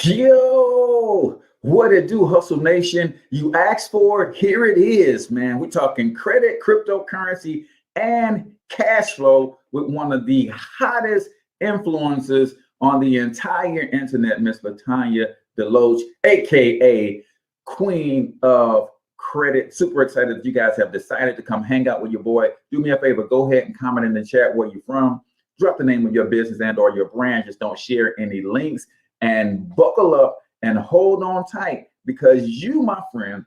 Yo, what it do, Hustle Nation? You asked for it. Here it is, man. We're talking credit, cryptocurrency, and cash flow with one of the hottest influencers on the entire internet, Miss LaTanya DeLoach, aka Queen of Credit. Super excited that you guys have decided to come hang out with your boy. Do me a favor, go ahead and comment in the chat where you're from. Drop the name of your business and or your brand. Just don't share any links. And buckle up and hold on tight because you, my friend,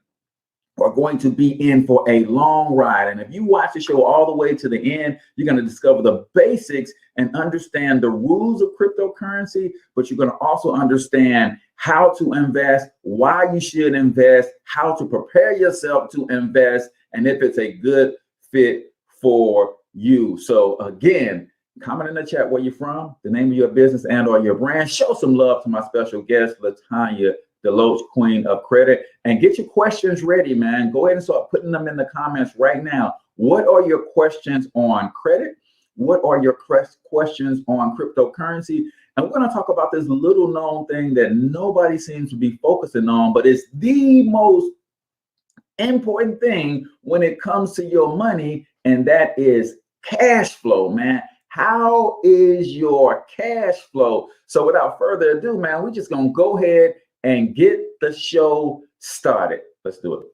are going to be in for a long ride. And if you watch the show all the way to the end, you're going to discover the basics and understand the rules of cryptocurrency, but you're going to also understand how to invest, why you should invest, how to prepare yourself to invest, and if it's a good fit for you. So again, comment in the chat where you're from, the name of your business and or your brand. Show some love to my special guest, LaTanya DeLoach, Queen of Credit, and get your questions ready, man. Go ahead and start putting them in the comments right now. What are your questions on credit? What are your questions on cryptocurrency? And we're going to talk about this little known thing that nobody seems to be focusing on, but it's the most important thing when it comes to your money, and that is cash flow, man. How is your cash flow? So without further ado, man, we're just going to go ahead and get the show started. Let's do it.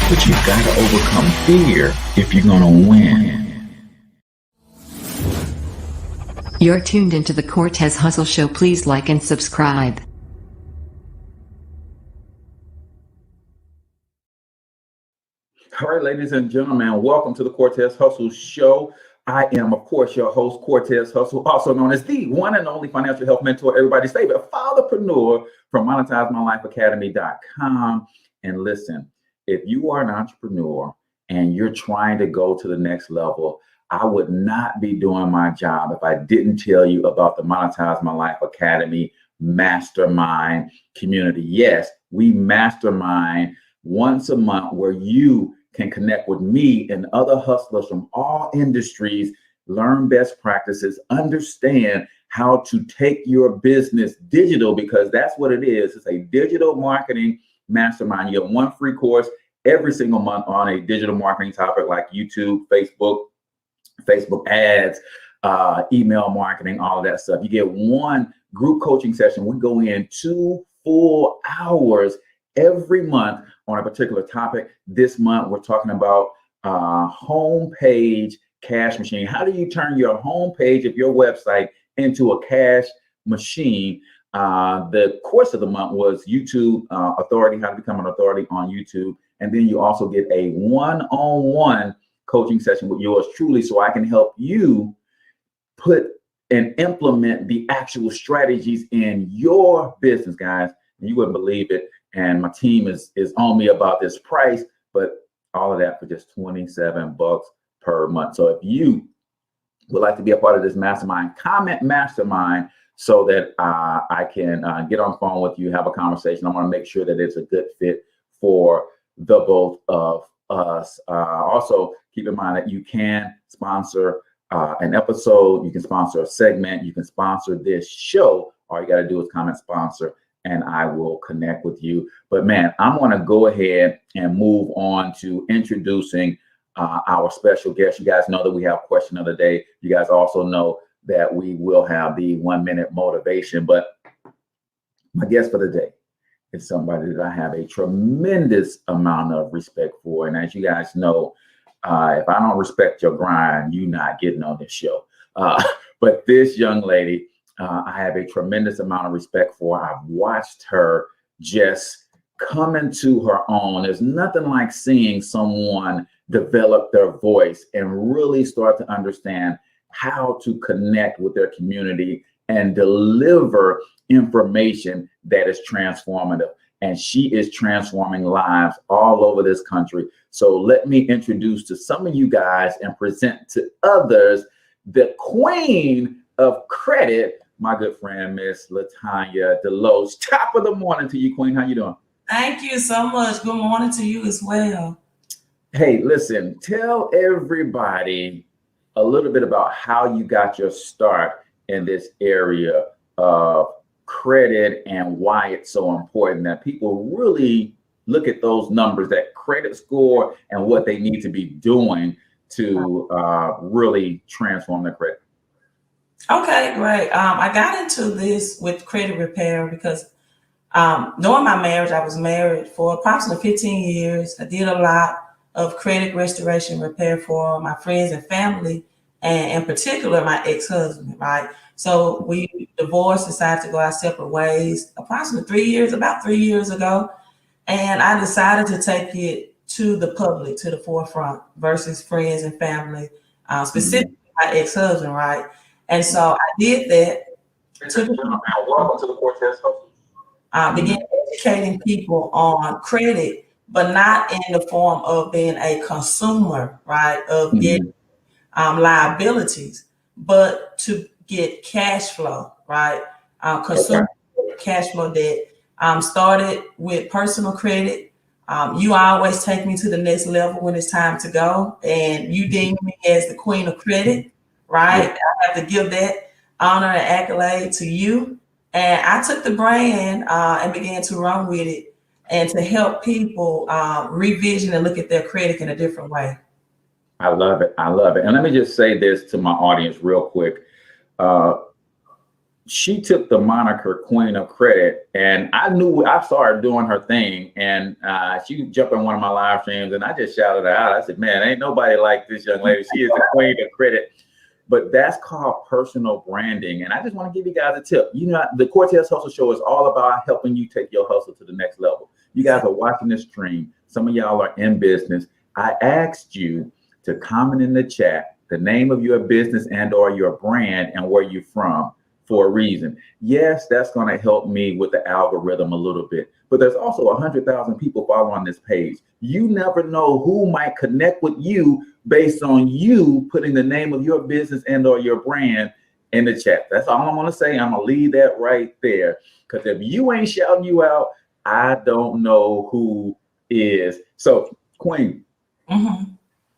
But you've got to overcome fear if you're going to win. You're tuned into the Cortez Hustle Show. Please like and subscribe. All right, ladies and gentlemen, welcome to the Cortez Hustle Show. I am, of course, your host, Cortez Hustle, also known as the one and only financial health mentor, everybody's favorite fatherpreneur from MonetizeMyLifeAcademy.com. And listen, if you are an entrepreneur and you're trying to go to the next level, I would not be doing my job if I didn't tell you about the Monetize My Life Academy Mastermind community. Yes, we mastermind once a month where you can connect with me and other hustlers from all industries, learn best practices, understand how to take your business digital, because that's what it is. It's a digital marketing mastermind. You have one free course every single month on a digital marketing topic like YouTube, Facebook ads, email marketing, all of that stuff. You get one group coaching session. We go in 2 full hours every month on a particular topic. This month, we're talking about homepage cash machine. How do you turn your homepage of your website into a cash machine? The course of the month was YouTube authority, how to become an authority on YouTube. And then you also get a one-on-one coaching session with yours truly, so I can help you put and implement the actual strategies in your business, guys. You wouldn't believe it. And my team is on me about this price, but all of that for just $27 per month. So if you would like to be a part of this mastermind, comment mastermind so that I can get on the phone with you, have a conversation. I want to make sure that it's a good fit for the both of us. Also, keep in mind that you can sponsor an episode, you can sponsor a segment, you can sponsor this show. All you got to do is comment sponsor, and I will connect with you. But man, I'm going to go ahead and move on to introducing our special guest. You guys know that we have question of the day. You guys also know that we will have the 1 minute motivation, but my guest for the day is somebody that I have a tremendous amount of respect for. And as you guys know, if I don't respect your grind, you're not getting on this show. But this young lady, I have a tremendous amount of respect for. I've watched her just come into her own. There's nothing like seeing someone develop their voice and really start to understand how to connect with their community and deliver information that is transformative. And she is transforming lives all over this country. So let me introduce to some of you guys and present to others the queen of credit, my good friend, Miss LaTanya DeLoach. Top of the morning to you, Queen. How you doing? Thank you so much. Good morning to you as well. Hey, listen, tell everybody a little bit about how you got your start in this area of credit and why it's so important that people really look at those numbers, that credit score, and what they need to be doing to really transform their credit. Okay, great. I got into this with credit repair because during my marriage, I was married for approximately 15 years. I did a lot of credit restoration repair for my friends and family, and in particular, my ex-husband, right? So we divorced, decided to go our separate ways approximately about 3 years ago. And I decided to take it to the public, to the forefront versus friends and family, specifically my ex-husband, right? And so I did that. Welcome to the Cortez Hustle. Began educating people on credit, but not in the form of being a consumer, right? Of getting liabilities, but to get cash flow, right? Consumer cash flow debt. Started with personal credit. You always take me to the next level when it's time to go, and you deem me as the queen of credit, right? I have to give that honor and accolade to you. And I took the brand and began to run with it and to help people revision and look at their credit in a different way. I love it. I love it. And let me just say this to my audience real quick. She took the moniker Queen of Credit, and I started doing her thing, and she jumped on one of my live streams, and I just shouted her out. I said, man, ain't nobody like this young lady. She is the Queen of Credit. But that's called personal branding. And I just want to give you guys a tip. You know, the Cortez Hustle Show is all about helping you take your hustle to the next level. You guys are watching this stream. Some of y'all are in business. I asked you to comment in the chat the name of your business and or your brand and where you're from for a reason. Yes, that's going to help me with the algorithm a little bit. But there's also 100,000 people following this page. You never know who might connect with you based on you putting the name of your business and or your brand in the chat. That's all I'm going to say. I'm going to leave that right there. Because if you ain't shouting you out, I don't know who is. So, Queen,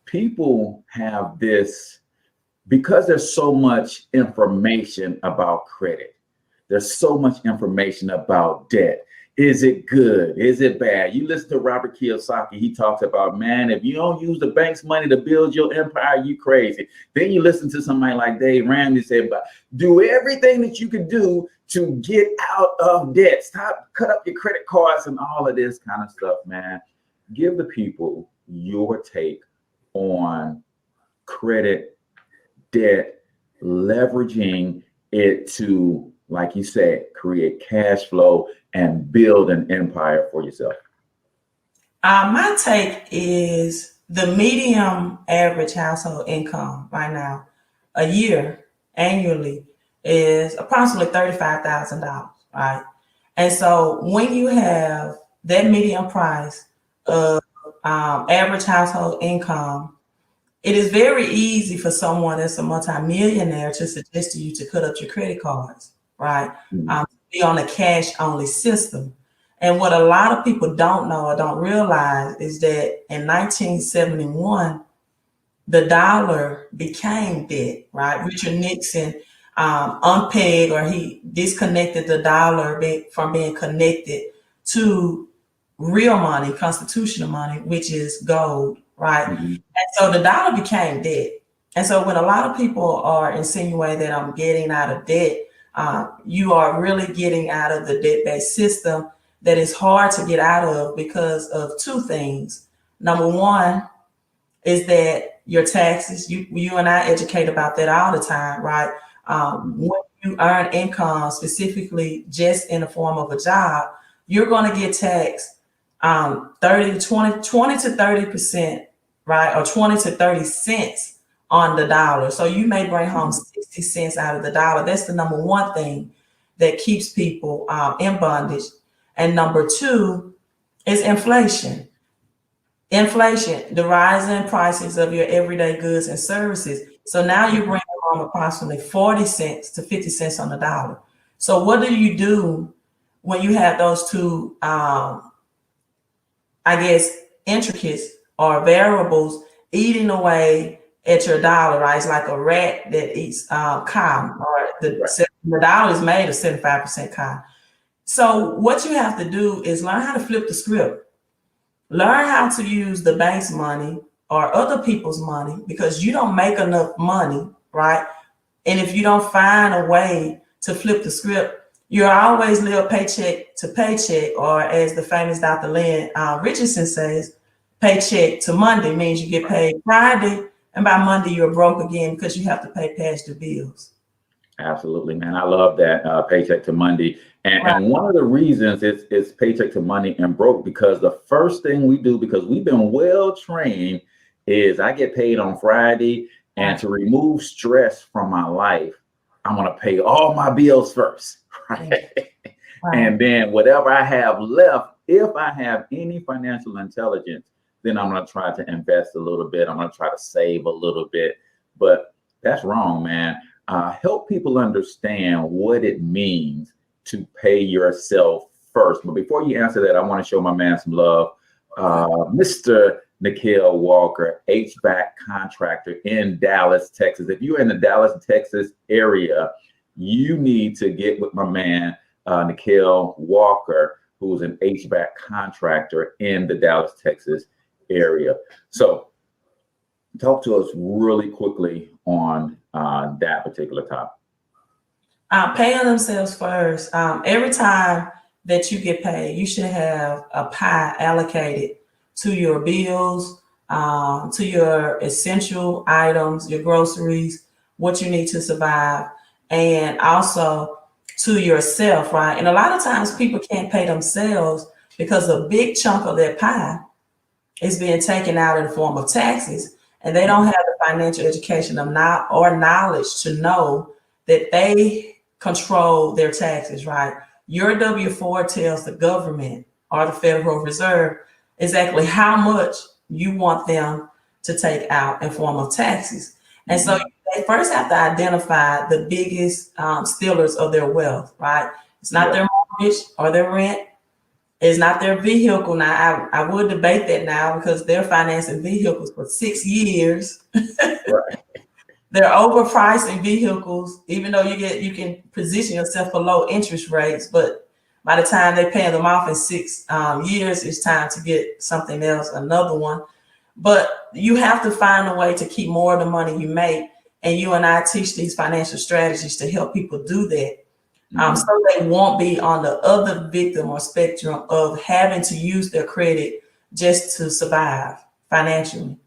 people have this, because there's so much information about credit. There's so much information about debt. Is it good? Is it bad? You listen to Robert Kiyosaki. He talks about, man, if you don't use the bank's money to build your empire, you crazy. Then you listen to somebody like Dave Ramsey say, about do everything that you can do to get out of debt. Stop, cut up your credit cards and all of this kind of stuff, man. Give the people your take on credit, debt, leveraging it to, like you said, create cash flow and build an empire for yourself. My take is the medium average household income right now, a year annually, is approximately $35,000, right? And so when you have that median price of average household income, it is very easy for someone that's a multimillionaire to suggest to you to cut up your credit cards, right? Be on a cash only system. And what a lot of people don't know or don't realize is that in 1971, the dollar became debt, right? Richard Nixon unpegged, or he disconnected the dollar from being connected to real money, constitutional money, which is gold, right? And so the dollar became debt. And so when a lot of people are insinuating that I'm getting out of debt, you are really getting out of the debt-based system that is hard to get out of because of two things. Number one is that your taxes, you and I educate about that all the time, right? When you earn income, specifically just in the form of a job, you're going to get taxed 20 to 30%, right? Or 20 to 30 cents on the dollar. So you may bring home 60 cents out of the dollar. That's the number one thing that keeps people in bondage. And number two is inflation. Inflation, the rising prices of your everyday goods and services. So now you bring from approximately 40 cents to 50 cents on the dollar. So what do you do when you have those two, intricacies or variables eating away at your dollar, right? It's like a rat that eats cotton, or the dollar is made of 75% cotton. So what you have to do is learn how to flip the script. Learn how to use the bank's money or other people's money, because you don't make enough money, right? And if you don't find a way to flip the script, you'll always live paycheck to paycheck, or as the famous Dr. Lynn Richardson says, paycheck to Monday means you get paid Friday, and by Monday you're broke again because you have to pay past your bills. Absolutely, man. I love that paycheck to Monday. And one of the reasons it's paycheck to money and broke, because the first thing we do, because we've been well trained, is I get paid on Friday, and to remove stress from my life, I'm going to pay all my bills first. Right? And then whatever I have left, if I have any financial intelligence, then I'm going to try to invest a little bit. I'm going to try to save a little bit. But that's wrong, man. Help people understand what it means to pay yourself first. But before you answer that, I want to show my man some love. Mr. Nikhil Walker, HVAC contractor in Dallas, Texas. If you're in the Dallas, Texas area, you need to get with my man, Nikhil Walker, who's an HVAC contractor in the Dallas, Texas area. So talk to us really quickly on that particular topic. Paying themselves first. Every time that you get paid, you should have a pie allocated to your bills, to your essential items, your groceries, what you need to survive, and also to yourself, right? And a lot of times people can't pay themselves because a big chunk of their pie is being taken out in the form of taxes, and they don't have the financial education or knowledge to know that they control their taxes, right? Your W-4 tells the government or the Federal Reserve exactly how much you want them to take out in form of taxes. And so they first have to identify the biggest stealers of their wealth, right? It's not their mortgage or their rent. It's not their vehicle. Now, I would debate that now, because they're financing vehicles for 6 years. Right. They're overpricing vehicles, even though you can position yourself for low interest rates, but by the time they pay them off in 6 years, it's time to get something else, another one. But you have to find a way to keep more of the money you make. And you and I teach these financial strategies to help people do that. So they won't be on the other victim or spectrum of having to use their credit just to survive financially.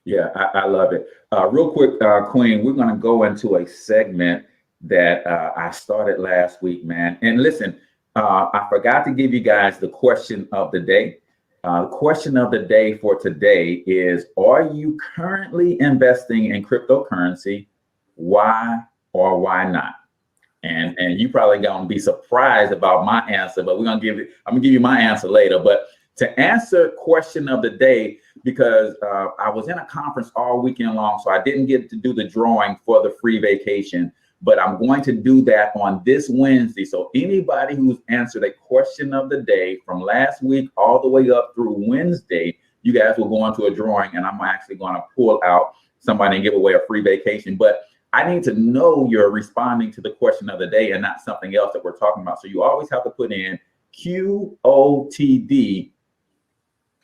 Yeah, I love it. Real quick, Queen, we're going to go into a segment that I started last week, man. And listen, I forgot to give you guys the question of the day. The question of the day for today is, are you currently investing in cryptocurrency? Why or why not? And you probably gonna be surprised about my answer, but I'm gonna give you my answer later. But to answer question of the day, because I was in a conference all weekend long, so I didn't get to do the drawing for the free vacation, but I'm going to do that on this Wednesday. So anybody who's answered a question of the day from last week all the way up through Wednesday, you guys will go into a drawing, and I'm actually going to pull out somebody and give away a free vacation. But I need to know you're responding to the question of the day and not something else that we're talking about. So you always have to put in QOTD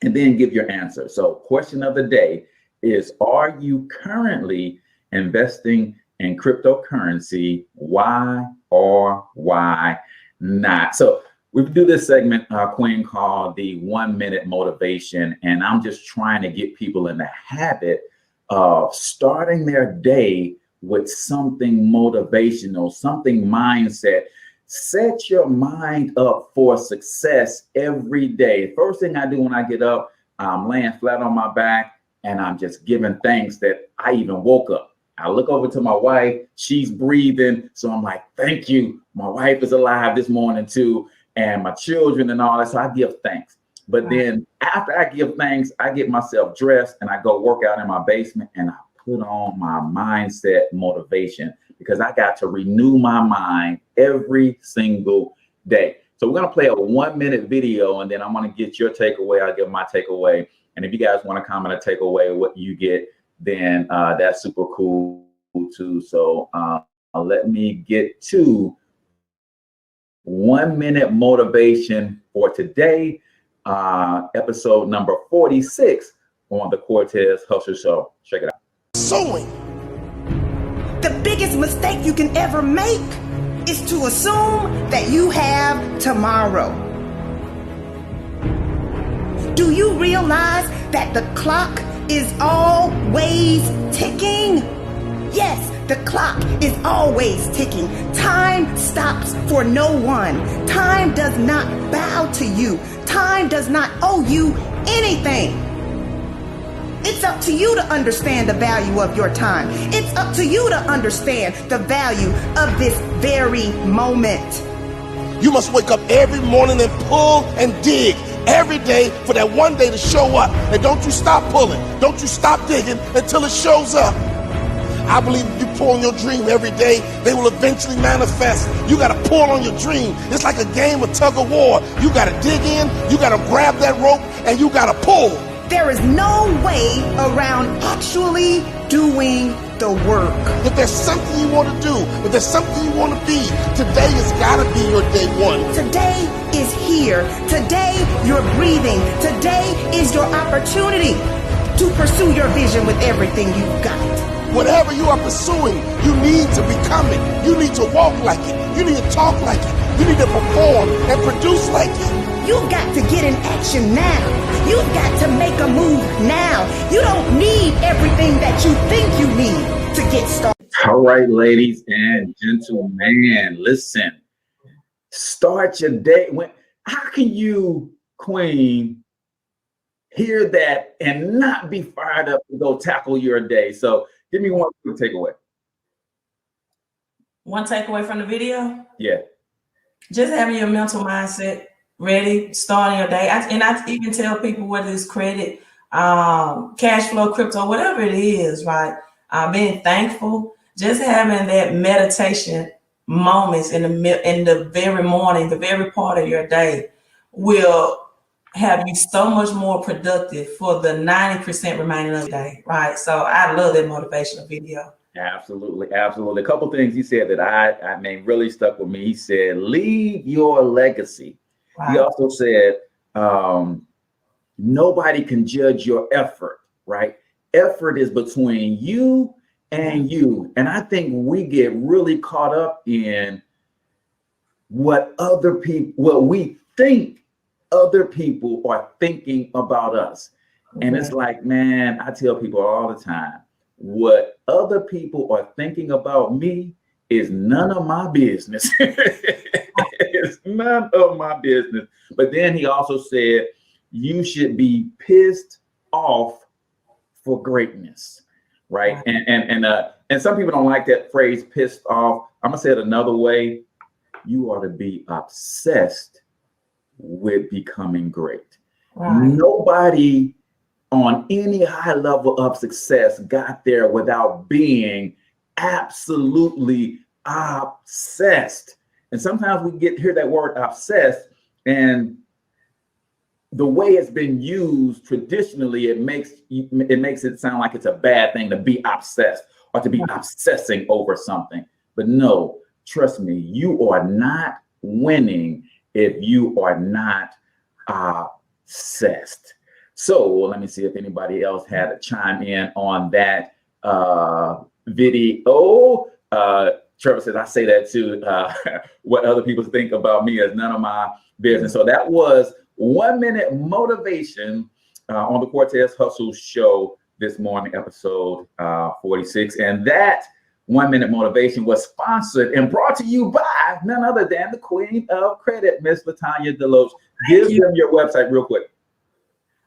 and then give your answer. So question of the day is, are you currently investing in cryptocurrency? Why or why not? So we do this segment, Queen, called the 1 minute motivation. And I'm just trying to get people in the habit of starting their day with something motivational, something mindset. Set your mind up for success every day. First thing I do when I get up, I'm laying flat on my back and I'm just giving thanks that I even woke up. I look over to my wife, she's breathing. So I'm like, thank you. My wife is alive this morning too, and my children and all that. So I give thanks. But then after I give thanks, I get myself dressed and I go work out in my basement and I put on my mindset motivation because I got to renew my mind every single day. So we're going to play a 1-minute video, and then I'm going to get your takeaway. I'll give my takeaway. And if you guys want to comment or take away what you get, then that's super cool too. So let me get to 1-minute motivation for today, episode number 46 on the Cortez Hustle Show. Check it out. Assuming. The biggest mistake you can ever make is to assume that you have tomorrow. Do you realize that the clock is always ticking? Yes, the clock is always ticking. Time stops for no one. Time does not bow to you. Time does not owe you anything. It's up to you to understand the value of your time. It's up to you to understand the value of this very moment. You must wake up every morning and pull and dig every day for that one day to show up. And don't you stop pulling. Don't you stop digging until it shows up. I believe if you pull on your dream every day, they will eventually manifest. You got to pull on your dream. It's like a game of tug of war. You got to dig in, you got to grab that rope, and you got to pull. There is no way around actually doing the work. If there's something you want to do, if there's something you want to be, today has got to be your day one. Today is here. Today you're breathing. Today is your opportunity to pursue your vision with everything you've got. Whatever you are pursuing, you need to become it. You need to walk like it. You need to talk like it. You need to perform and produce like it. You've got to get in action now. You've got to make a move now. You don't need everything that you think you need to get started. All right, ladies and gentlemen, listen. Start your day. How can you, Queen, hear that and not be fired up to go tackle your day? So give me one quick takeaway. One takeaway from the video? Yeah. Just having your mental mindset ready, starting your day. I even tell people whether it's credit, cash flow, crypto, whatever it is, right? Being thankful, just having that meditation moments in the very morning, the very part of your day will have you so much more productive for the 90% remaining of the day, right? So I love that motivational video. Absolutely, absolutely. A couple things he said that I mean really stuck with me. He said, leave your legacy. Wow. He also said, nobody can judge your effort, right? Effort is between you and you. And I think we get really caught up in what we think other people are thinking about us. Mm-hmm. And it's like, man, I tell people all the time, what other people are thinking about me is none of my business. It's none of my business. But then he also said, you should be pissed off for greatness, right? And some people don't like that phrase, pissed off. I'm gonna say it another way. You ought to be obsessed with becoming great. Right. Nobody on any high level of success got there without being absolutely obsessed. And sometimes we hear that word obsessed, and the way it's been used traditionally, it makes it sound like it's a bad thing to be obsessed or to be obsessing over something. But no, trust me, you are not winning if you are not obsessed. So let me see if anybody else had to chime in on that video. Trevor says, I say that too. What other people think about me is none of my business. So that was 1 minute motivation on the Cortez Hustle Show this morning, episode 46. And that 1 minute motivation was sponsored and brought to you by none other than the Queen of Credit, Miss LaTanya DeLoach. Give them your website real quick.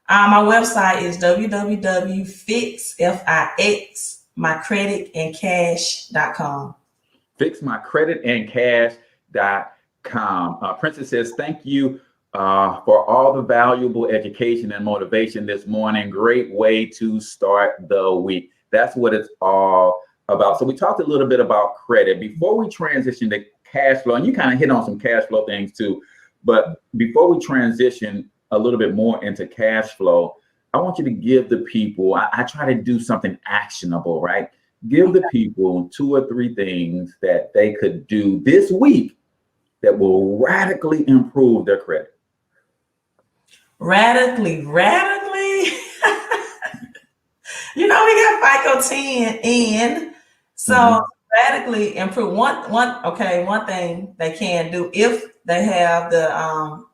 My website is www.fixmycreditandcash.com. Fixmycreditandcash.com. Princess says, thank you for all the valuable education and motivation this morning. Great way to start the week. That's what it's all about. So we talked a little bit about credit before we transition to cash flow, and you kind of hit on some cash flow things too. But before we transition a little bit more into cash flow, I want you to give the people, I try to do something actionable, right? Give the people 2 or 3 things that they could do this week that will radically improve their credit. Radically. You know, we got FICO 10 in. So radically improve. One thing they can do if they have the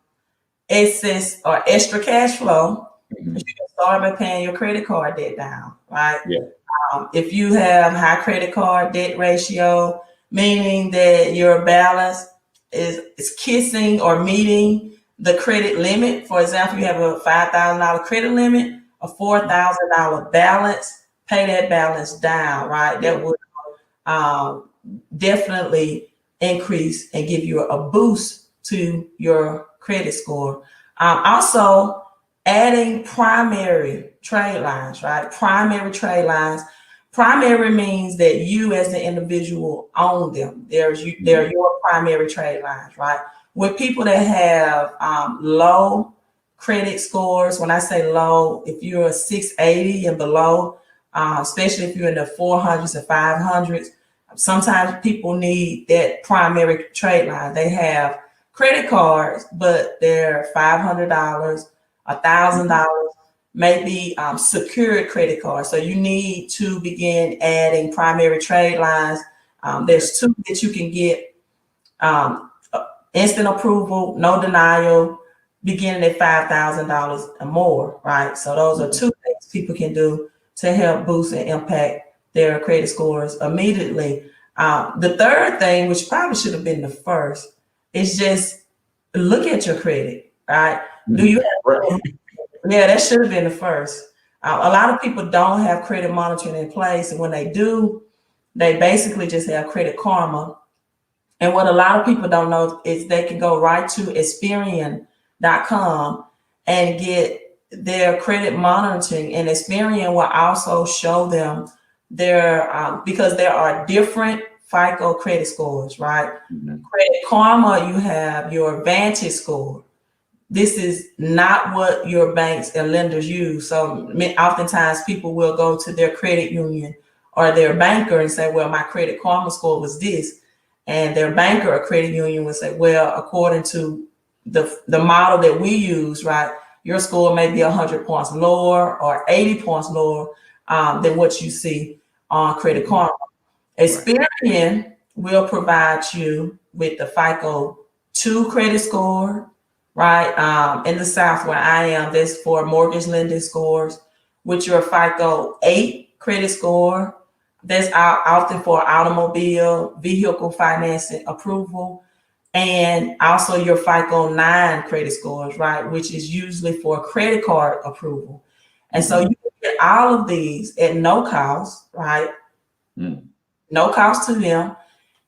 excess or extra cash flow, you can start by paying your credit card debt down, right? Yeah. If you have high credit card debt ratio, meaning that your balance is kissing or meeting the credit limit. For example, you have a $5,000 credit limit, a $4,000 balance, pay that balance down, right? That would definitely increase and give you a boost to your credit score. Also, adding primary trade lines, right? Primary trade lines. Primary means that you as an individual own them. They're your primary trade lines, right? With people that have low credit scores, when I say low, if you're a 680 and below, especially if you're in the 400s or 500s, sometimes people need that primary trade line. They have credit cards, but they're $500, $1,000, maybe secured credit cards. So you need to begin adding primary trade lines. There's 2 that you can get: instant approval, no denial, beginning at $5,000 or more, right? So those are 2 things people can do to help boost and impact their credit scores immediately. The third thing, which probably should have been the first, is just look at your credit, right? Do you have, yeah, that should have been the first. A lot of people don't have credit monitoring in place. And when they do, they basically just have Credit Karma. And what a lot of people don't know is they can go right to Experian.com and get their credit monitoring. And Experian will also show them their, because there are different FICO credit scores, right? Credit Karma, you have your Vantage score. This is not what your banks and lenders use. So oftentimes people will go to their credit union or their banker and say, well, my Credit Karma score was this. And their banker or credit union would say, well, according to the model that we use, right, your score may be 100 points lower or 80 points lower than what you see on Credit Karma. Experian will provide you with the FICO 2 credit score, right? In the South where I am, that's for mortgage lending scores. With your FICO 8 credit score, that's often for automobile, vehicle financing approval, and also your FICO 9 credit scores, right? Which is usually for credit card approval. And so you can get all of these at no cost, right? No cost to them,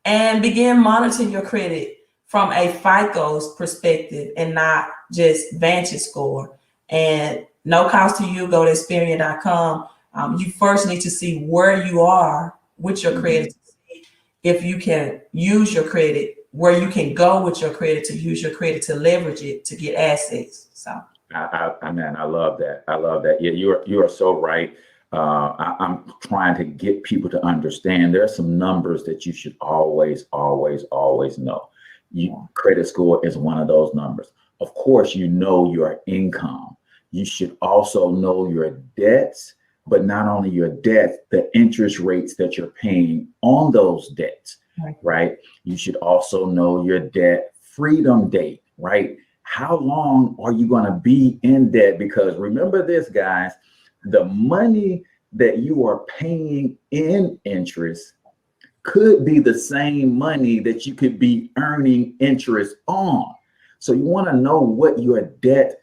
and begin monitoring your credit from a FICO's perspective and not just Vantage score. And no cost to you, go to Experian.com. You first need to see where you are with your credit, to see if you can use your credit, where you can go with your credit to use your credit to leverage it to get assets. So I love that. I love that. Yeah, you are so right. I'm trying to get people to understand there are some numbers that you should always know. Credit score is one of those numbers. Of course, you know your income. You should also know your debts, but not only your debts, the interest rates that you're paying on those debts, right? You should also know your debt freedom date, right? How long are you going to be in debt? Because remember this, guys, the money that you are paying in interest could be the same money that you could be earning interest on. So you want to know what your debt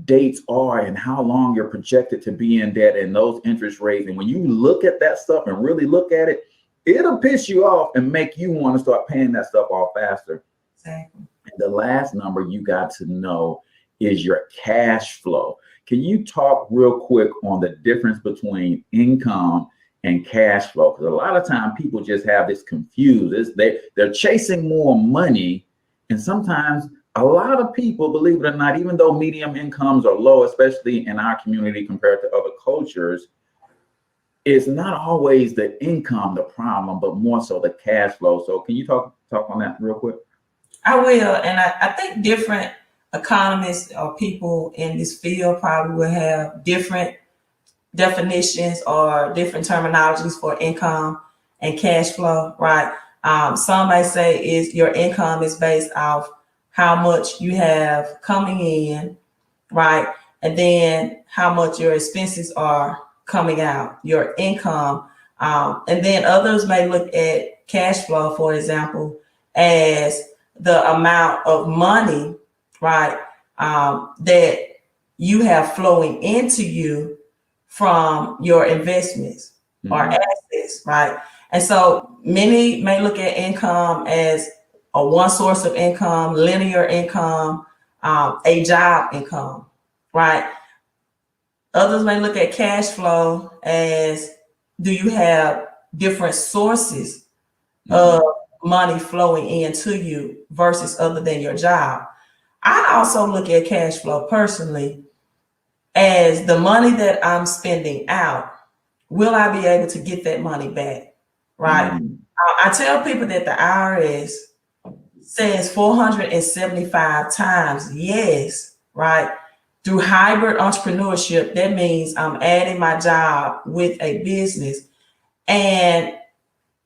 dates are and how long you're projected to be in debt and those interest rates. And when you look at that stuff and really look at it, it'll piss you off and make you want to start paying that stuff off faster. Exactly. And the last number you got to know is your cash flow. Can you talk real quick on the difference between income and cash flow? Because a lot of time people just have this confused. They're chasing more money, and sometimes a lot of people, believe it or not, even though medium incomes are low, especially in our community compared to other cultures, it's not always the income the problem, but more so the cash flow. So can you talk on that real quick? I will. And I think different economists or people in this field probably will have different definitions or different terminologies for income and cash flow, right? Some may say is your income is based off how much you have coming in, right? And then how much your expenses are coming out, your income. And then others may look at cash flow, for example, as the amount of money, right, that you have flowing into you from your investments or assets, right? And so many may look at income as a one source of income, linear income, a job income, right? Others may look at cash flow as, do you have different sources of money flowing into you versus other than your job? I also look at cash flow personally as the money that I'm spending out. Will I be able to get that money back, right? I tell people that the IRS says 475 times yes, right? Through hybrid entrepreneurship, that means I'm adding my job with a business. And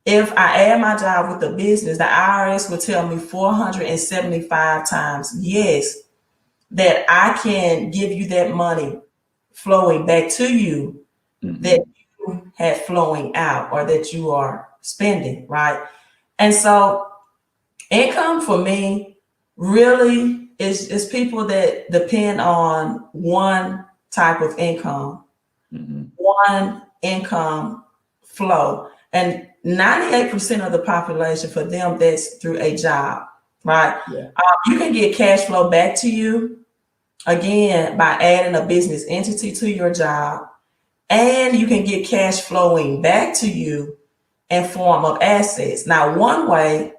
if I add my job with the business, the IRS will tell me 475 times yes, that I can give you that money flowing back to you that you had flowing out or that you are spending, right? And so income for me really is people that depend on one type of income, one income flow. And 98% of the population, for them, that's through a job, right? Yeah. You can get cash flow back to you, again, by adding a business entity to your job. And you can get cash flowing back to you in form of assets. Now, one way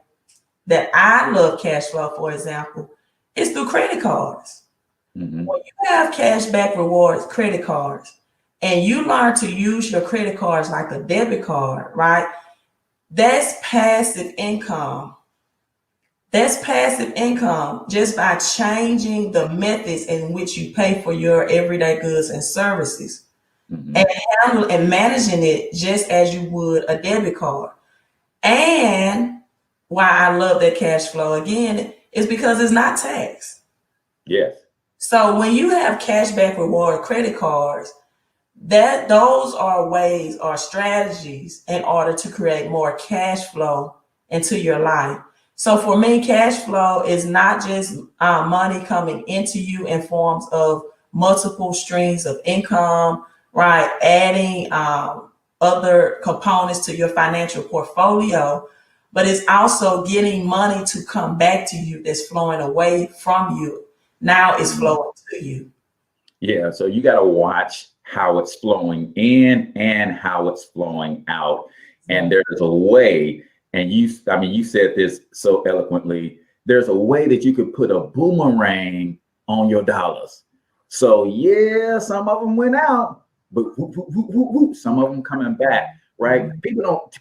that I love cash flow, for example, is through credit cards. When you have cash back rewards, credit cards, and you learn to use your credit cards like a debit card, right? That's passive income. That's passive income just by changing the methods in which you pay for your everyday goods and services and handle and managing it just as you would a debit card. And why I love that cash flow again is because it's not taxed. Yes. So when you have cashback reward credit cards, those are ways or strategies in order to create more cash flow into your life. So for me, cash flow is not just money coming into you in forms of multiple streams of income, right? Adding other components to your financial portfolio, but it's also getting money to come back to you that's flowing away from you. Now it's flowing to you. Yeah. So you got to watch how it's flowing in and how it's flowing out. And there's a way, and you said this so eloquently, there's a way that you could put a boomerang on your dollars. So yeah, some of them went out, but some of them coming back, right?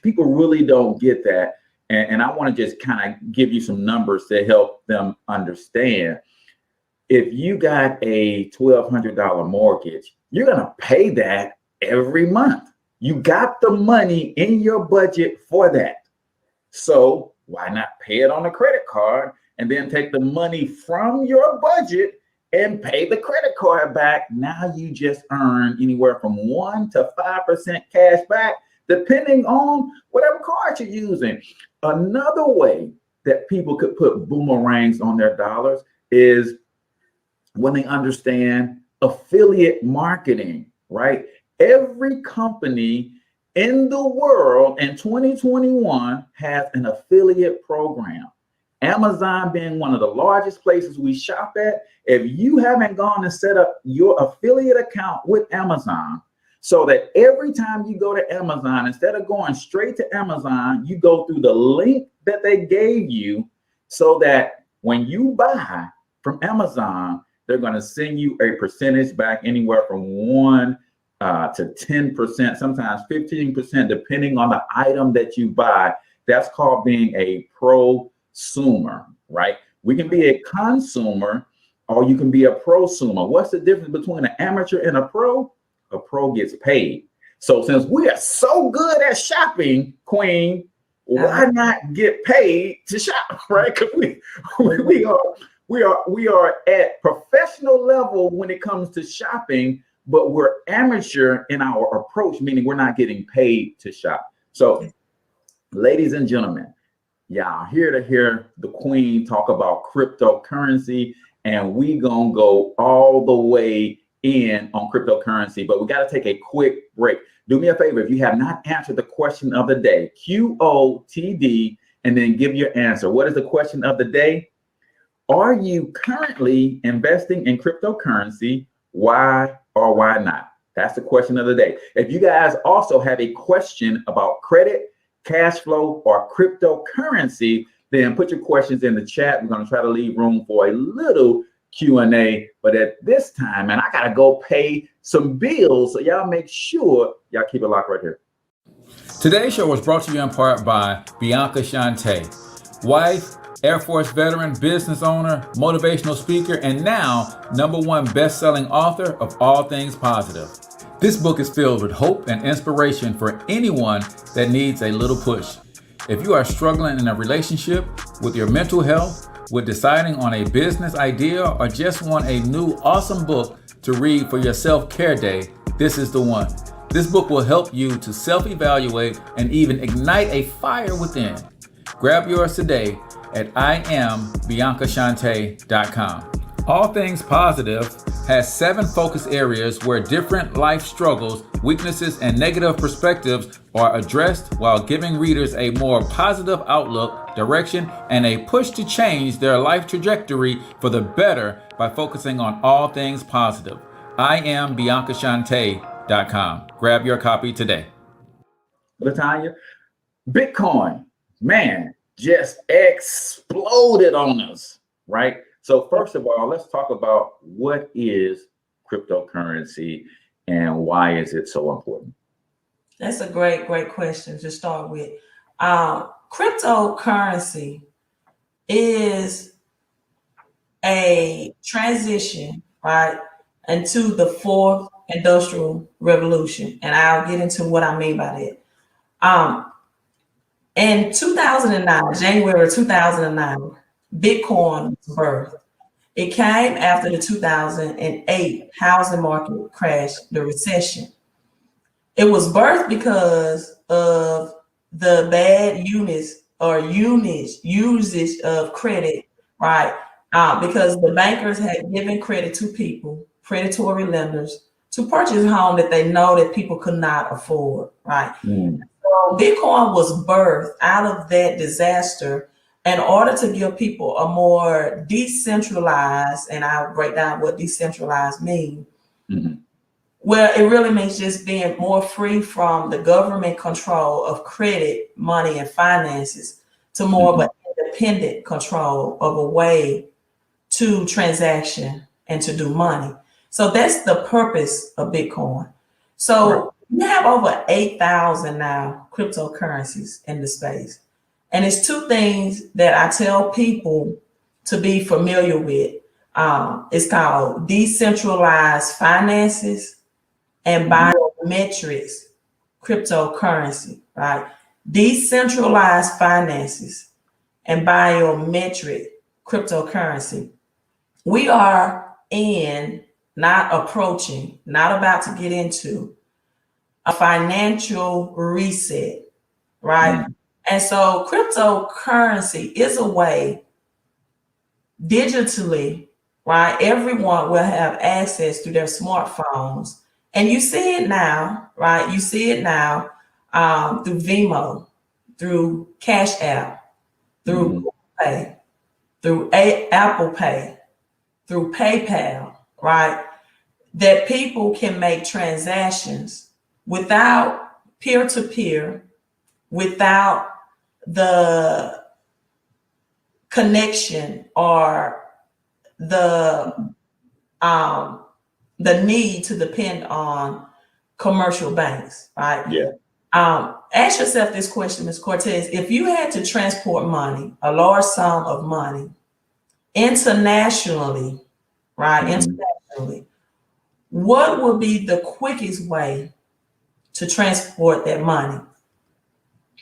People really don't get that. And I want to just kind of give you some numbers to help them understand. If you got a $1,200 mortgage, you're going to pay that every month. You got the money in your budget for that. So why not pay it on a credit card and then take the money from your budget and pay the credit card back? Now you just earn anywhere from 1 to 5% cash back, depending on whatever card you're using. Another way that people could put boomerangs on their dollars is when they understand affiliate marketing, right? Every company in the world in 2021 has an affiliate program. Amazon being one of the largest places we shop at, if you haven't gone and set up your affiliate account with Amazon, so that every time you go to Amazon, instead of going straight to Amazon, you go through the link that they gave you, so that when you buy from Amazon, they're going to send you a percentage back, anywhere from 1 to 10%, sometimes 15%, depending on the item that you buy. That's called being a prosumer, right? We can be a consumer, or you can be a prosumer. What's the difference between an amateur and a pro? A pro gets paid. So since we are so good at shopping, Queen, why not get paid to shop, right? Because we are at professional level when it comes to shopping, but we're amateur in our approach, meaning we're not getting paid to shop. So, ladies and gentlemen, y'all here to hear the Queen talk about cryptocurrency, and we gonna go all the way in on cryptocurrency, but we got to take a quick break. Do me a favor, if you have not answered the question of the day, QOTD, and then give your answer. What is the question of the day? Are you currently investing in cryptocurrency? Why or why not? That's the question of the day. If you guys also have a question about credit, cash flow, or cryptocurrency, then put your questions in the chat. We're going to try to leave room for a little Q&A, but at this time, man, I gotta go pay some bills, so y'all make sure y'all keep it locked right here. Today's show was brought to you in part by Bianca Shante, wife, Air Force veteran, business owner, motivational speaker, and now #1 best-selling author of All Things Positive. This book is filled with hope and inspiration for anyone that needs a little push. If you are struggling in a relationship, with your mental health, with deciding on a business idea, or just want a new awesome book to read for your self-care day, this is the one. This book will help you to self-evaluate and even ignite a fire within. Grab yours today at IamBiancaShante.com. All Things Positive has 7 focus areas where different life struggles, weaknesses, and negative perspectives are addressed, while giving readers a more positive outlook, direction, and a push to change their life trajectory for the better by focusing on all things positive. IamBiancaShante.com. Grab your copy today. LaTanya, Bitcoin, man, just exploded on us, right? So first of all, let's talk about what is cryptocurrency and why is it so important? That's a great question to start with. Cryptocurrency is a transition, right, into the 4th industrial revolution. And I'll get into what I mean by that. In 2009, January 2009, Bitcoin was birthed. It came after the 2008 housing market crash, the recession. It was birthed because of the bad usage of credit, right? Because the bankers had given credit to people, predatory lenders, to purchase a home that they know that people could not afford, right? So Bitcoin was birthed out of that disaster in order to give people a more decentralized, and I'll break down what decentralized means. Well, it really means just being more free from the government control of credit, money, and finances to more of an independent control of a way to transaction and to do money. So that's the purpose of Bitcoin. So we have over 8,000 now cryptocurrencies in the space. And it's 2 things that I tell people to be familiar with. It's called decentralized finances and biometrics cryptocurrency, right? Decentralized finances and biometric cryptocurrency. We are not about to get into a financial reset, right? And so cryptocurrency is a way digitally, right? Everyone will have access to their smartphones. And you see it now, right? You see it now through Venmo, through Cash App, through Google Pay, through Apple Pay, through PayPal, right? That people can make transactions without peer-to-peer, without the connection or the need to depend on commercial banks, right? Yeah. Ask yourself this question, Ms. Cortez: if you had to transport money, a large sum of money, internationally, right? Internationally, what would be the quickest way to transport that money?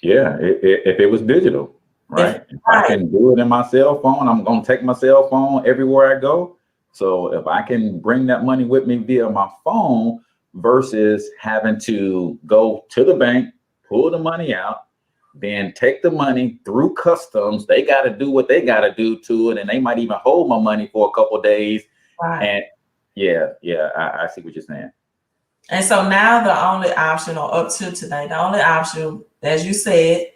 Yeah, if it was digital, right? If I can do it in my cell phone, I'm going to take my cell phone everywhere I go. So if I can bring that money with me via my phone versus having to go to the bank, pull the money out, then take the money through customs, they got to do what they got to do to it. And they might even hold my money for a couple of days. Right. And I see what you're saying. And so now the only option, or up to today, the only option, as you said,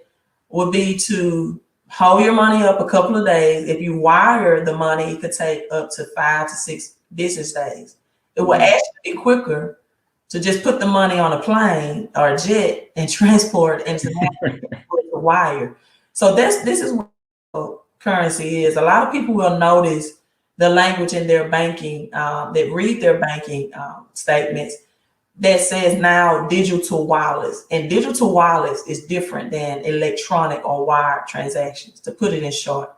would be to hold your money up a couple of days. If you wire the money, it could take up to 5 to 6 business days. It will actually be quicker to just put the money on a plane or a jet and transport internationally with the wire. So this is what currency is. A lot of people will notice the language in their banking, that read their banking statements, that says now digital wallets. And digital wallets is different than electronic or wire transactions, to put it in short.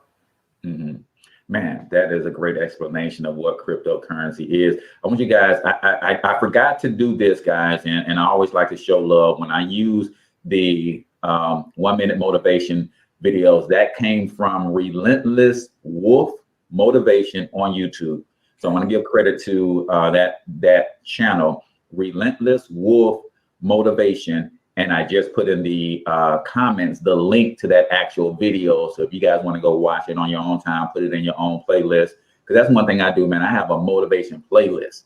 Man, that is a great explanation of what cryptocurrency is. I want you guys, I forgot to do this, guys, and I always like to show love when I use the 1 minute motivation videos. That came from Relentless Wolf Motivation on YouTube. So I want to give credit to that channel, Relentless Wolf Motivation, and I just put in the comments the link to that actual video. So if you guys want to go watch it on your own time, put it in your own playlist, because that's one thing I do, man. I have a motivation playlist,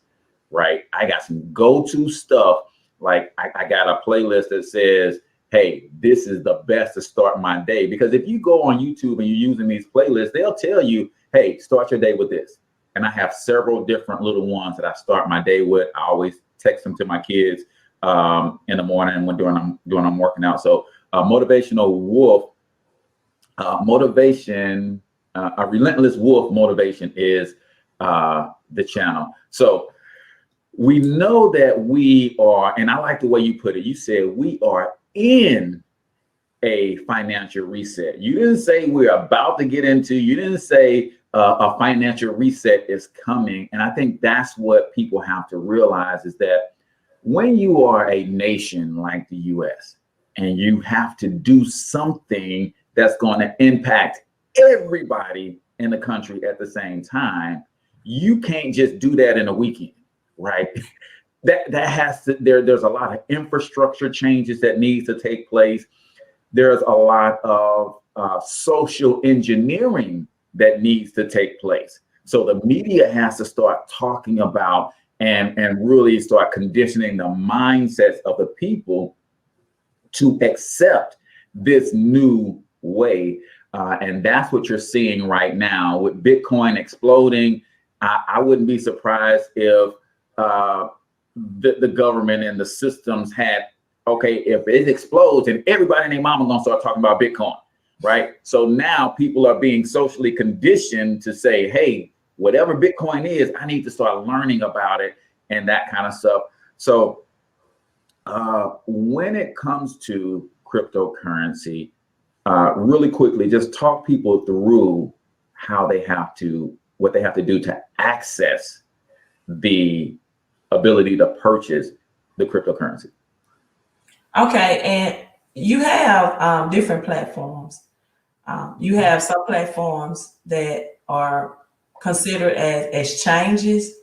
right? I got some go-to stuff. Like I got a playlist that says, hey, this is the best to start my day. Because if you go on YouTube and you're using these playlists, they'll tell you, hey, start your day with this. And I have several different little ones that I start my day with. I always text them to my kids in the morning when I'm working out. So Motivational Wolf, a Relentless Wolf Motivation is the channel. So we know that we are, and I like the way you put it. You said we are in a financial reset. You didn't say we're about to get into, you didn't say a financial reset is coming. And I think that's what people have to realize, is that when you are a nation like the US and you have to do something that's going to impact everybody in the country at the same time, you can't just do that in a weekend, right? That has to, there's a lot of infrastructure changes that needs to take place. There's a lot of social engineering that needs to take place. So the media has to start talking about and really start conditioning the mindsets of the people to accept this new way. And that's what you're seeing right now with Bitcoin exploding. I wouldn't be surprised if the government and the systems had, okay, if it explodes and everybody and their mama gonna start talking about Bitcoin, right? So now people are being socially conditioned to say, hey, whatever Bitcoin is, I need to start learning about it and that kind of stuff. So when it comes to cryptocurrency, really quickly, just talk people through how they have to, what they have to do to access the ability to purchase the cryptocurrency. Okay, And you have different platforms. You have some platforms that are considered as exchanges,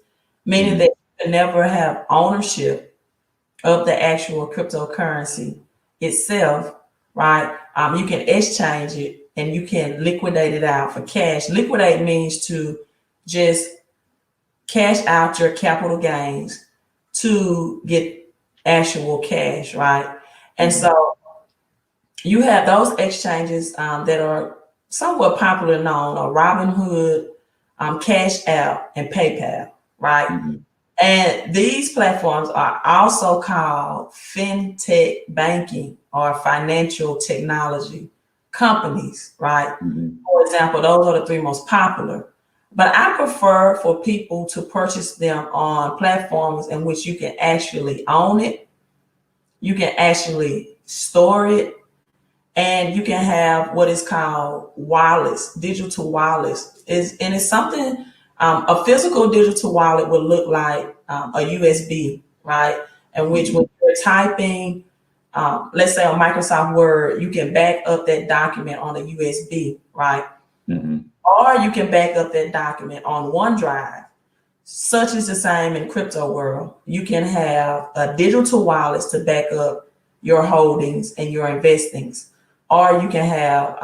meaning that you can never have ownership of the actual cryptocurrency itself, right? You can exchange it and you can liquidate it out for cash. Liquidate means to just cash out your capital gains to get actual cash, right? And so you have those exchanges that are somewhat popular known are Robinhood, Cash App, and PayPal, right? Mm-hmm. And these platforms are also called fintech banking or financial technology companies, right? Mm-hmm. For example, those are the three most popular. But I prefer for people to purchase them on platforms in which you can actually own it, you can actually store it, and you can have what is called wallets, digital wallets. It's something, a physical digital wallet would look like a USB, right? In which when you're typing, let's say on Microsoft Word, you can back up that document on a USB, right? Mm-hmm. Or you can back up that document on OneDrive. Such is the same in crypto world. You can have a digital wallets to back up your holdings and your investings, or you can have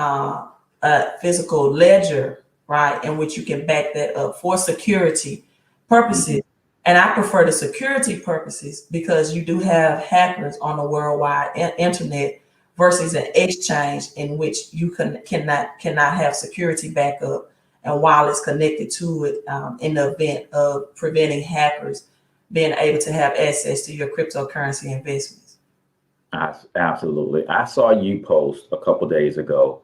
a physical ledger, right, in which you can back that up for security purposes. And I prefer the security purposes because you do have hackers on the worldwide internet versus an exchange in which you cannot have security backup and wallets connected to it in the event of preventing hackers being able to have access to your cryptocurrency investments. Absolutely. I saw you post a couple days ago,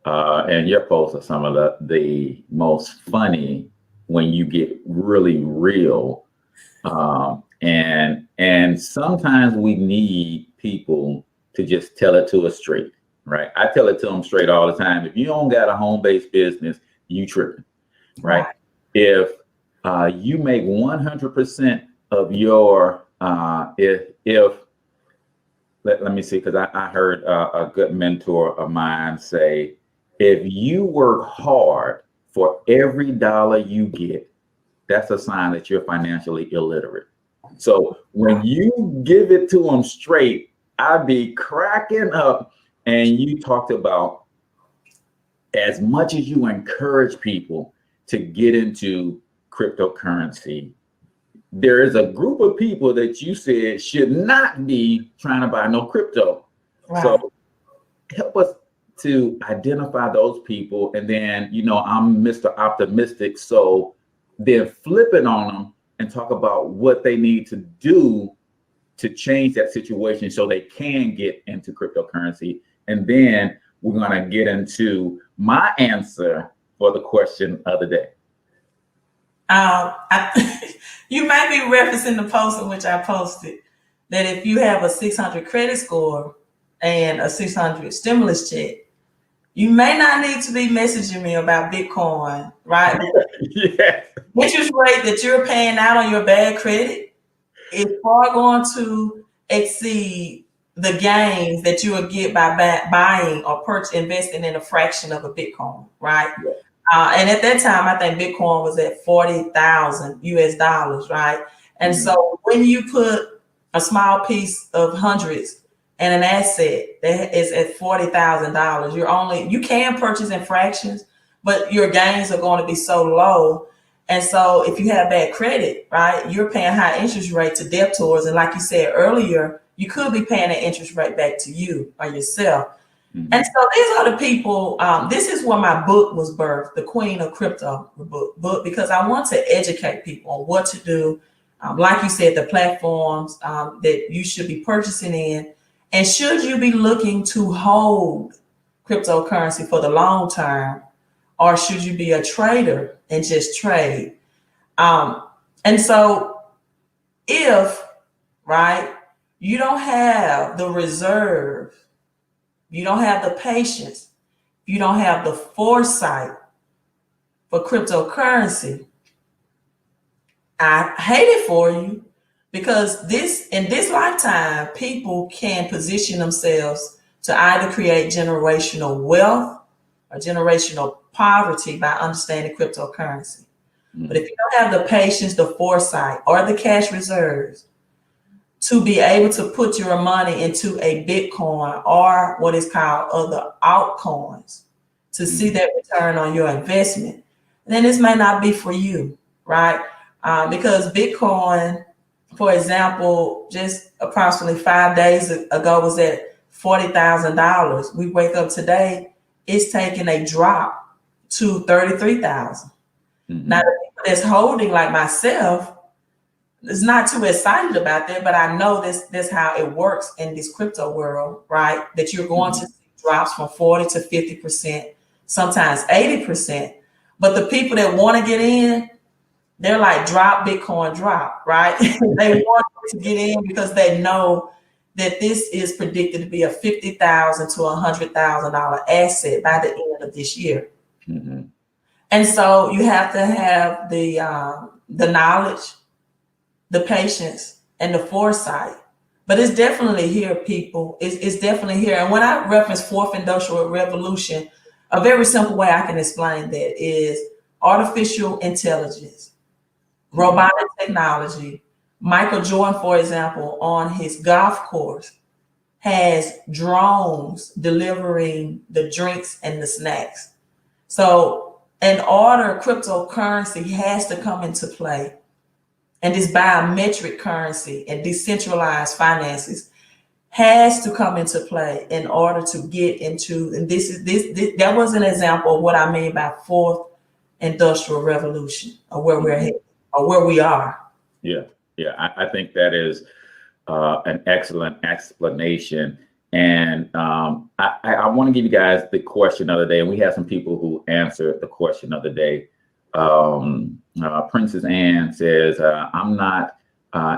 and your posts are some of the most funny when you get really real. And sometimes we need people to just tell it to us straight, right? I tell it to them straight all the time. If you don't got a home-based business, you tripping, right? If you make 100% of your, let me see, because I heard a good mentor of mine say, if you work hard for every dollar you get, that's a sign that you're financially illiterate. So when you give it to them straight, I'd be cracking up. And you talked about as much as you encourage people to get into cryptocurrency, there is a group of people that you said should not be trying to buy no crypto. Right. So help us to identify those people. And then, I'm Mr. Optimistic. So then flip it on them and talk about what they need to do to change that situation so they can get into cryptocurrency. And then we're going to get into my answer for the question of the day. You might be referencing the post in which I posted that if you have a 600 credit score and a 600 stimulus check, you may not need to be messaging me about Bitcoin, right? Yes. Interest rate that you're paying out on your bad credit is far going to exceed the gains that you will get by buying or investing in a fraction of a Bitcoin, right? Yeah. And at that time, I think Bitcoin was at 40,000 US dollars, right? And so when you put a small piece of hundreds and an asset that is at $40,000, you can purchase in fractions, but your gains are going to be so low. And so if you have bad credit, right, you're paying high interest rate to debtors. And like you said earlier, you could be paying an interest rate back to you or yourself. Mm-hmm. And so these are the people, this is where my book was birthed, The Queen of Crypto book, because I want to educate people on what to do. Like you said, the platforms that you should be purchasing in, and should you be looking to hold cryptocurrency for the long term, or should you be a trader and just trade? And so if, right, you don't have the reserve, you don't have the patience, you don't have the foresight for cryptocurrency, I hate it for you, because in this lifetime, people can position themselves to either create generational wealth or generational poverty by understanding cryptocurrency. Mm-hmm. But if you don't have the patience, the foresight, or the cash reserves to be able to put your money into a Bitcoin or what is called other altcoins to see that return on your investment, then this may not be for you, right? Because Bitcoin, for example, just approximately 5 days ago was at $40,000. We wake up today, it's taken a drop to 33,000. Now, the people that's holding, like myself, is not too excited about that, but I know that's how it works in this crypto world, right? That you're going to see drops from 40 to 50%, sometimes 80%. But the people that want to get in, they're like, drop Bitcoin, drop, right? They want to get in because they know that this is predicted to be a $50,000 to $100,000 asset by the end of this year. And so you have to have the knowledge, the patience, and the foresight. But it's definitely here, people. It's definitely here. And when I reference fourth industrial revolution, a very simple way I can explain that is artificial intelligence, robotic technology. Michael Jordan, for example, on his golf course has drones delivering the drinks and the snacks. So in order, cryptocurrency has to come into play. And this biometric currency and decentralized finances has to come into play in order to get into, and that was an example of what I mean by fourth industrial revolution, or where we're headed, or where we are. Yeah, I think that is an excellent explanation. And I want to give you guys the question of the day, and we have some people who answered the question of the day. Princess Anne says, I'm not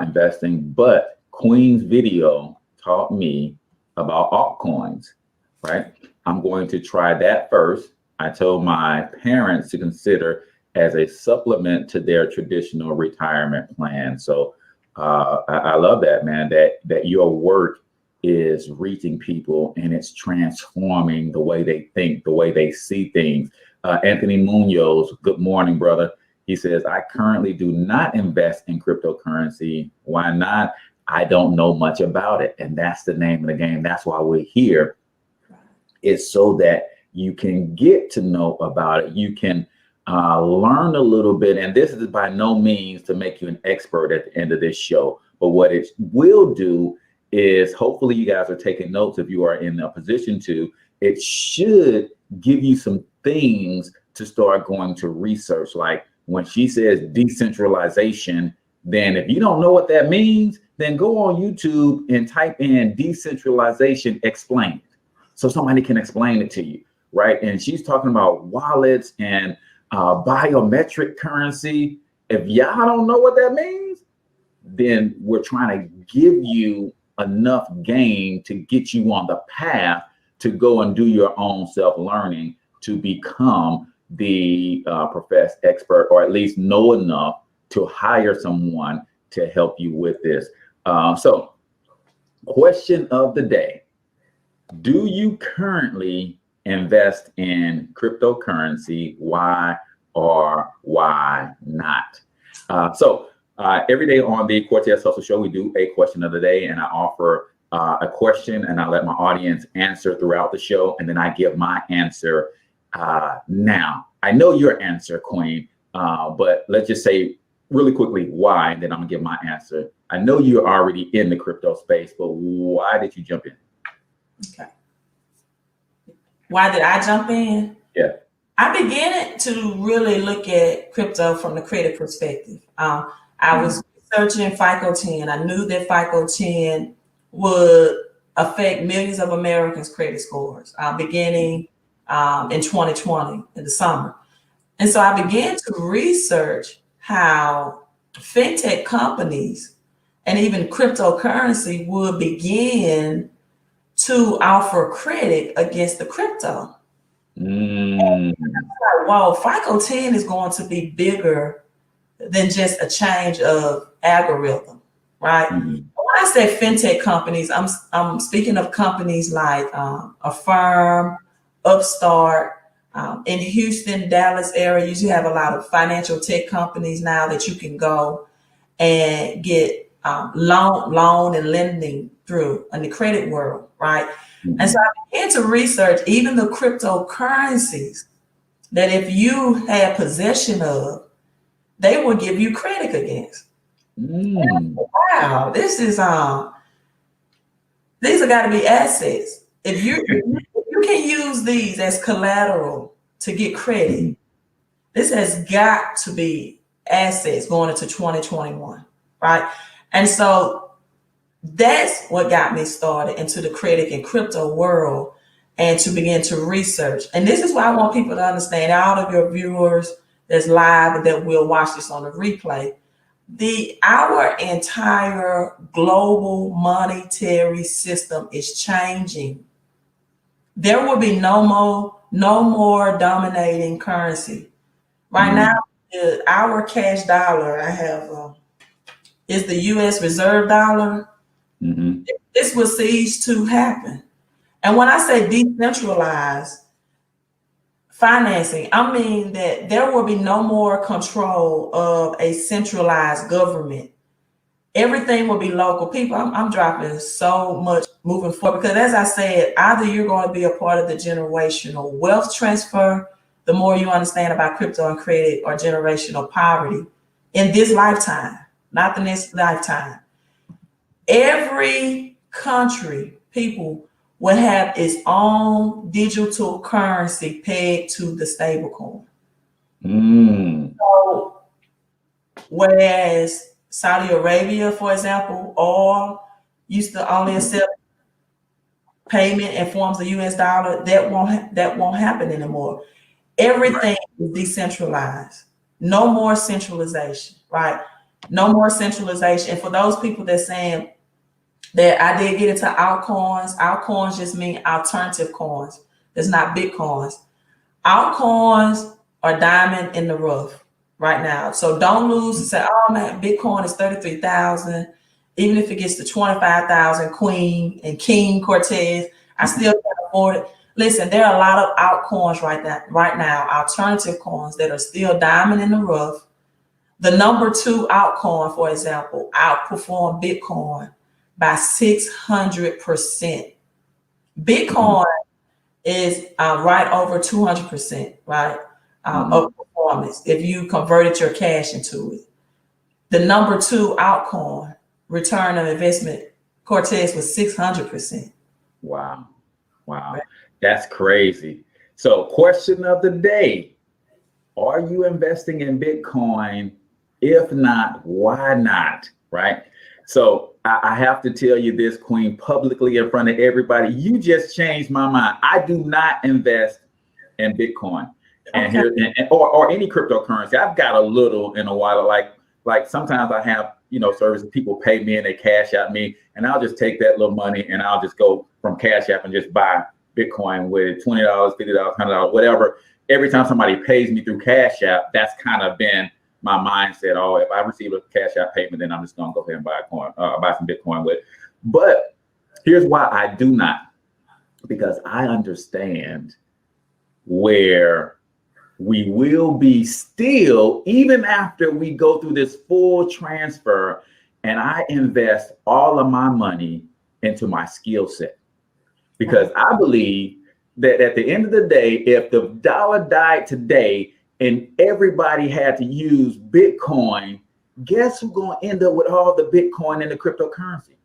investing, but Queen's video taught me about altcoins, right? I'm going to try that first. I told my parents to consider as a supplement to their traditional retirement plan. So I love that, man, that your work is reaching people and it's transforming the way they think, the way they see things. Anthony Munoz, good morning, brother. He says, I currently do not invest in cryptocurrency. Why not? I don't know much about it. And that's the name of the game. That's why we're here. It's so that you can get to know about it. You can learn a little bit. And this is by no means to make you an expert at the end of this show. But what it will do is, hopefully you guys are taking notes if you are in a position to. It should give you some things to start going to research. Like when she says decentralization, then if you don't know what that means, then go on YouTube and type in decentralization explained, so somebody can explain it to you, right? And she's talking about wallets and biometric currency. If y'all don't know what that means, then we're trying to give you enough game to get you on the path to go and do your own self-learning to become the professed expert, or at least know enough to hire someone to help you with this. So question of the day: do you currently invest in cryptocurrency? Why or why not? Every day on the Cortez Hustle Show, we do a question of the day, and I offer a question and I let my audience answer throughout the show, and then I give my answer. Now, I know your answer, Queen, but let's just say really quickly why, and then I'm gonna give my answer. I know you're already in the crypto space, but why did you jump in? Okay. Why did I jump in? Yeah. I began to really look at crypto from the credit perspective. I was researching FICO 10. I knew that FICO 10 would affect millions of Americans' credit scores beginning in 2020 in the summer. And so I began to research how fintech companies and even cryptocurrency would begin to offer credit against the crypto. And like, wow, FICO 10 is going to be bigger than just a change of algorithm, right? When I say fintech companies, I'm speaking of companies like Affirm, Upstart. In Houston, Dallas areas, you have a lot of financial tech companies now that you can go and get loan and lending through in the credit world, right? And so I began to research even the cryptocurrencies that if you had possession of, they will give you credit against. Wow, these have got to be assets. If you can use these as collateral to get credit. This has got to be assets going into 2021, right? And so that's what got me started into the credit and crypto world and to begin to research. And this is why I want people to understand, all of your viewers that's live and that will watch this on the replay, our entire global monetary system is changing. There will be no more dominating currency. Right now, our cash dollar, I have, is the U.S. reserve dollar. This will cease to happen. And when I say decentralized financing, I mean that there will be no more control of a centralized government. Everything will be local. People, I'm dropping so much moving forward because, as I said, either you're going to be a part of the generational wealth transfer, the more you understand about crypto and credit, or generational poverty in this lifetime, not the next lifetime. Every country, people will have its own digital currency pegged to the stable coin. So, whereas Saudi Arabia, for example, oil used to only accept payment in forms of US dollar, that won't happen anymore. Everything is decentralized. No more centralization, right? No more centralization. And for those people that saying that I did get into altcoins, altcoins just mean alternative coins. It's not Bitcoins. Altcoins are diamond in the rough right now. So don't lose and say, oh man, Bitcoin is 33,000. Even if it gets to 25,000, Queen and King Cortez, I still can't afford it. Listen, there are a lot of altcoins right now, alternative coins that are still diamond in the rough. The number 2 altcoin, for example, outperformed Bitcoin by 600%. Bitcoin is right over 200%, right, of performance if you converted your cash into it. The number 2 altcoin return on investment, Cortez, was 600%. Wow. Right. That's crazy. So, question of the day: are you investing in Bitcoin? If not, why not? Right. So I have to tell you this, Queen, publicly in front of everybody. You just changed my mind. I do not invest in Bitcoin or any cryptocurrency. I've got a little in a while. Like sometimes I have, services, people pay me and they cash out me, and I'll just take that little money and I'll just go from Cash App and just buy Bitcoin with $20, $50, $100, whatever. Every time somebody pays me through Cash App, that's kind of been my mindset. Oh, if I receive a Cash App payment, then I'm just going to go ahead and buy some Bitcoin with. But here's why I do not, because I understand where we will be still, even after we go through this full transfer, and I invest all of my money into my skill set. Because I believe that at the end of the day, if the dollar died today and everybody had to use Bitcoin, guess who's going to end up with all the Bitcoin and the cryptocurrency?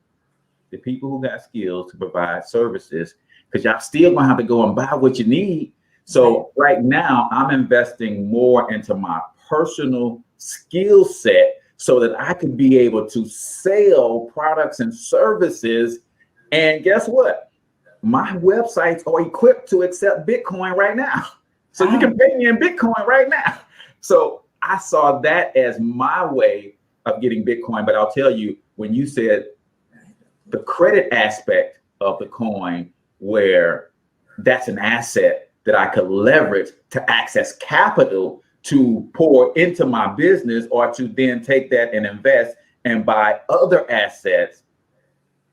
The people who got skills to provide services, because y'all still going to have to go and buy what you need. So right now, I'm investing more into my personal skill set so that I can be able to sell products and services. And guess what? My websites are equipped to accept Bitcoin right now. So you can pay me in Bitcoin right now. So I saw that as my way of getting Bitcoin. But I'll tell you, when you said the credit aspect of the coin, where that's an asset that I could leverage to access capital to pour into my business, or to then take that and invest and buy other assets,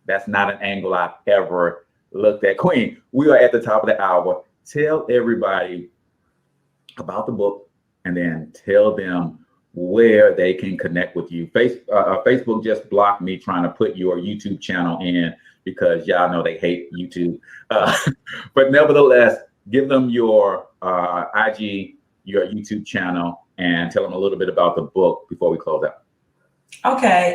that's not an angle I've ever looked at. Queen, we are at the top of the hour. Tell everybody about the book, and then tell them where they can connect with you. Facebook just blocked me trying to put your YouTube channel in, because y'all know they hate YouTube. But nevertheless, give them your IG, your YouTube channel, and tell them a little bit about the book before we close out. Okay.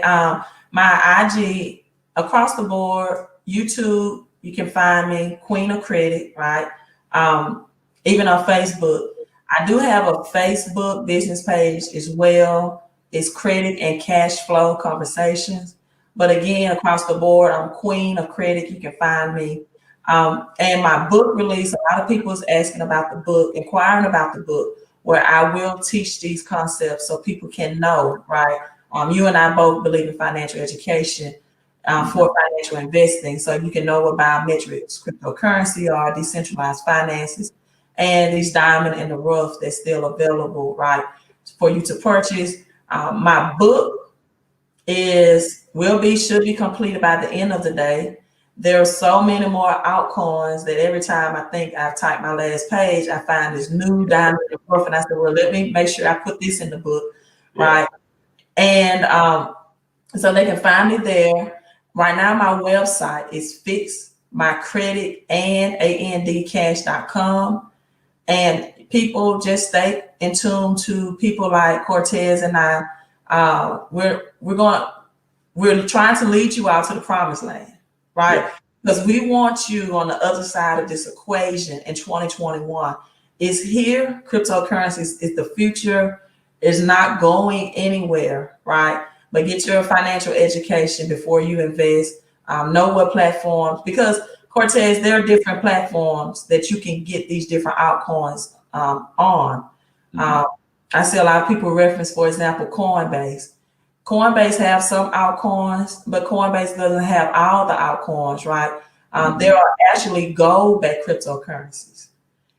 My IG across the board, YouTube, you can find me, Queen of Credit, right? Even on Facebook. I do have a Facebook business page as well. It's Credit and Cash Flow Conversations. But again, across the board, I'm Queen of Credit. You can find me. And my book release, a lot of people is asking about the book, inquiring about the book, where I will teach these concepts so people can know, right? You and I both believe in financial education for financial investing. So you can know what biometrics, cryptocurrency are, decentralized finances, and these diamond in the rough that's still available, right, for you to purchase. My book should be completed by the end of the day. There are so many more altcoins that every time I think I've typed my last page, I find this new diamond in the rough, and I said, well, let me make sure I put this in the book, right? And so they can find me there. Right now, my website is fixmycreditandandcash.com. And people just stay in tune to people like Cortez and I. We're trying to lead you out to the promised land, right? Because we want you on the other side of this equation in 2021. It's here. Cryptocurrencies is the future. It's not going anywhere, right? But get your financial education before you invest. Know what platforms, because Cortez, there are different platforms that you can get these different altcoins on. I see a lot of people reference, for example, Coinbase. Coinbase have some altcoins, but Coinbase doesn't have all the altcoins, right? There are actually gold-backed cryptocurrencies.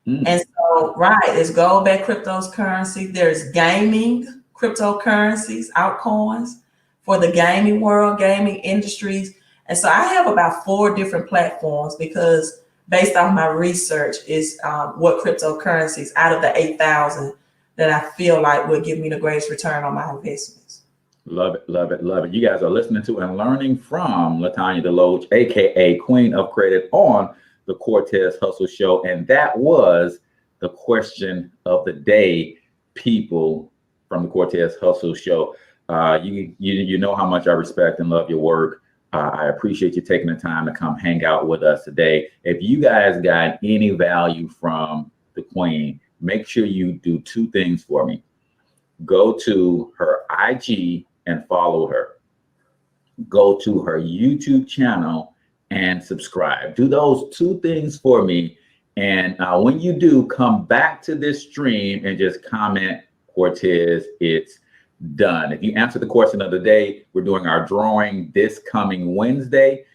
And so, right, it's gold-backed cryptocurrency. There's gaming cryptocurrencies, altcoins for the gaming world, gaming industries. And so I have about 4 different platforms because based on my research is what cryptocurrencies out of the 8,000 that I feel like will give me the greatest return on my investments. Love it, love it, love it. You guys are listening to and learning from LaTanya DeLoach, aka Queen of Credit, on the Cortez Hustle Show. And that was the question of the day, people from the Cortez Hustle Show. You know how much I respect and love your work. I appreciate you taking the time to come hang out with us today. If you guys got any value from the Queen, make sure you do 2 things for me. Go to her IG and follow her. Go to her YouTube channel and subscribe. Do those 2 things for me. And when you do, come back to this stream and just comment, Cortez, it's done. If you answer the question of the day, we're doing our drawing this coming Wednesday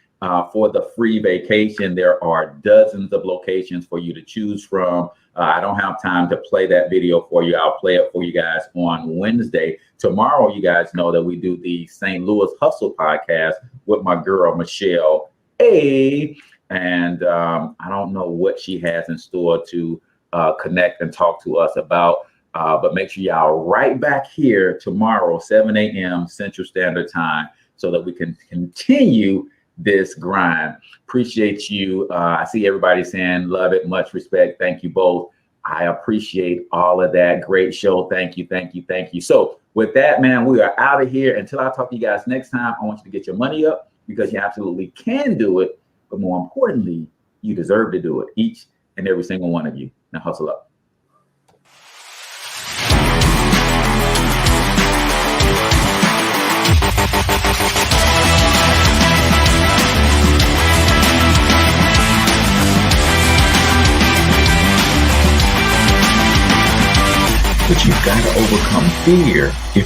for the free vacation. There are dozens of locations for you to choose from. I don't have time to play that video for you. I'll play it for you guys on Wednesday. Tomorrow, you guys know that we do the St. Louis Hustle podcast with my girl, Michelle A. And I don't know what she has in store to connect and talk to us about. But make sure y'all right back here tomorrow, 7 a.m. Central Standard Time, so that we can continue this grind. Appreciate you. I see everybody saying love it, much respect. Thank you both. I appreciate all of that. Great show. Thank you, thank you, thank you. So with that, man, we are out of here. Until I talk to you guys next time, I want you to get your money up because you absolutely can do it. But more importantly, you deserve to do it, each and every single one of you. Now hustle up. But you've got to overcome fear if